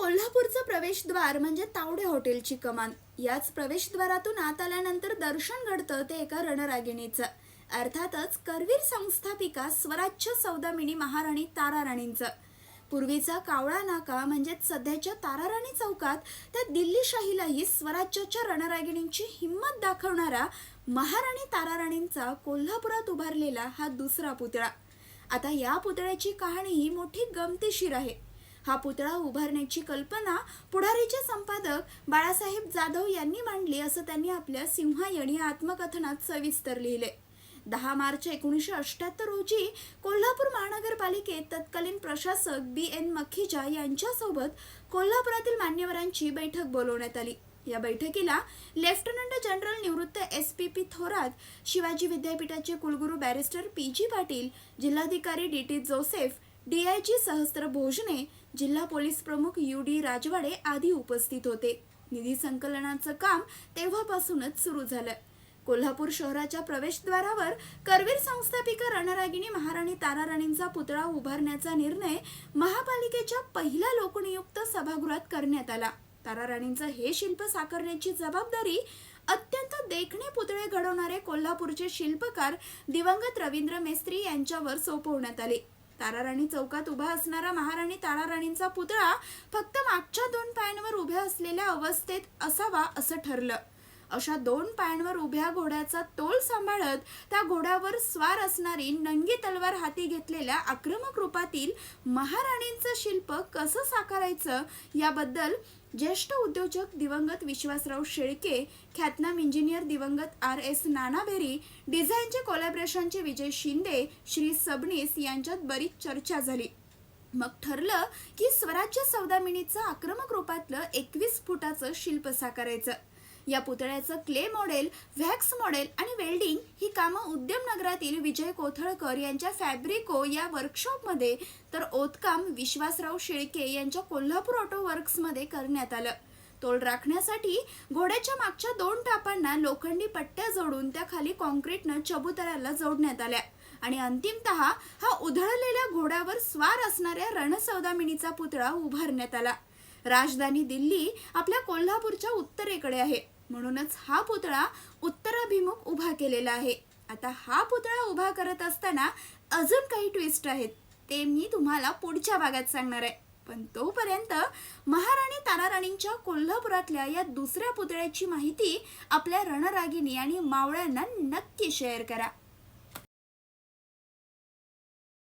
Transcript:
कोल्हापूरचं प्रवेशद्वार म्हणजे तावडे हॉटेलची कमान. याच प्रवेशद्वारातून आत आल्यानंतर दर्शन घडतं ते एका रणरागिणीचं, अर्थातच करवीर संस्थापिका स्वराज्य सौदामिनी महाराणी ताराराणींचं. पूर्वीचा कावळा नाका म्हणजेच सध्याच्या ताराराणी चौकात त्या दिल्लीशाहीलाही स्वराज्याच्या रणरागिणींची हिंमत दाखवणारा महाराणी ताराराणींचा कोल्हापुरात उभारलेला हा दुसरा पुतळा. आता या पुतळ्याची कहाणीही मोठी गमतीशीर आहे. हा पुतळा उभारण्याची कल्पना पुढारीचे संपादक बाळासाहेब जाधव यांनी मांडली, असं त्यांनी आपल्या सिंहायणी आत्मकथनात सविस्तर लिहिले. 10 मार्च 1978 रोजी कोल्हापूर महानगरपालिकेत तत्कालीन प्रशासक BN मखीजा यांच्यासोबत कोल्हापुरातील मान्यवरांची बैठक बोलवण्यात आली. या बैठकीला लेफ्टनंट जनरल निवृत्त SPP थोरात, शिवाजी विद्यापीठाचे कुलगुरू बॅरिस्टर PG पाटील, जिल्हाधिकारी DT जोसेफ, DIG सहस्त्र भोजने, जिल्हा पोलीस प्रमुख UD राजवाडे आदी उपस्थित होते. निधी संकलनाचं काम तेव्हापासूनच सुरू झालं. कोल्हापूर शहराच्या प्रवेशद्वारावर करवीर संस्थापिका रणरागिणी महाराणी ताराराणींचा पुतळा उभारण्याचा निर्णय महापालिकेच्या पहिल्या लोकनियुक्त सभागृहात करण्यात आला. ताराराणींचं हे शिल्प साकारण्याची जबाबदारी अत्यंत देखणे पुतळे घडवणारे कोल्हापूरचे शिल्पकार दिवंगत रवींद्र मेस्त्री यांच्यावर सोपवण्यात आली. ताराराणी चौकात उभा असणारा महाराणी ताराराणींचा पुतळा फक्त मागच्या 2 पायांवर उभ्या असलेल्या अवस्थेत असावा असं ठरलं. अशा 2 पायांवर उभ्या घोड्याचा तोल सांभाळत त्या घोड्यावर स्वार असणारी नंगी तलवार हाती घेतलेल्या आक्रमक रूपातील महाराणींचं शिल्प कसं साकारायचं याबद्दल ज्येष्ठ उद्योजक दिवंगत विश्वासराव शेळके, ख्यातनाम इंजिनियर दिवंगत RS नानाबेरी, डिझाईनचे कोलॅबरेशनचे विजय शिंदे, श्री सबनीस यांच्यात बरीच चर्चा झाली. मग ठरलं की स्वराज्य सौदामिनीचं आक्रमक रूपातलं 21 फुटाचं शिल्प साकारायचं. या पुतळ्याचं क्ले मॉडेल, व्हॅक्स मॉडेल आणि वेल्डिंग ही कामं उद्यम नगरातील विजय कोथळकर यांच्या फॅब्रिको या वर्कशॉपमध्ये, तर ओतकाम विश्वासराव शेळके यांच्या कोल्हापूर ऑटो वर्क्समध्ये करण्यात आलं. तोल राखण्यासाठी घोड्याच्या मागच्या 2 टापांना लोखंडी पट्ट्या जोडून त्या खाली कॉन्क्रीटनं चबुतऱ्याला जोडण्यात आल्या आणि अंतिमतः हा उधळलेल्या घोड्यावर स्वार असणाऱ्या रणसौदामिनीचा पुतळा उभारण्यात आला. राजधानी दिल्ली आपल्या कोल्हापूरच्या उत्तरेकडे आहे, म्हणूनच हा पुतळा उत्तराभिमुख उभा केलेला आहे. आता हा पुतळा उभा करत असताना अजून काही ट्विस्ट आहेत, ते मी तुम्हाला पुढच्या भागात सांगणार आहे. पण तोपर्यंत महाराणी ताराराणींच्या कोल्हापुरातल्या या दुसऱ्या पुतळ्याची माहिती आपल्या रणरागिणी आणि मावळ्यांना नक्की शेअर करा.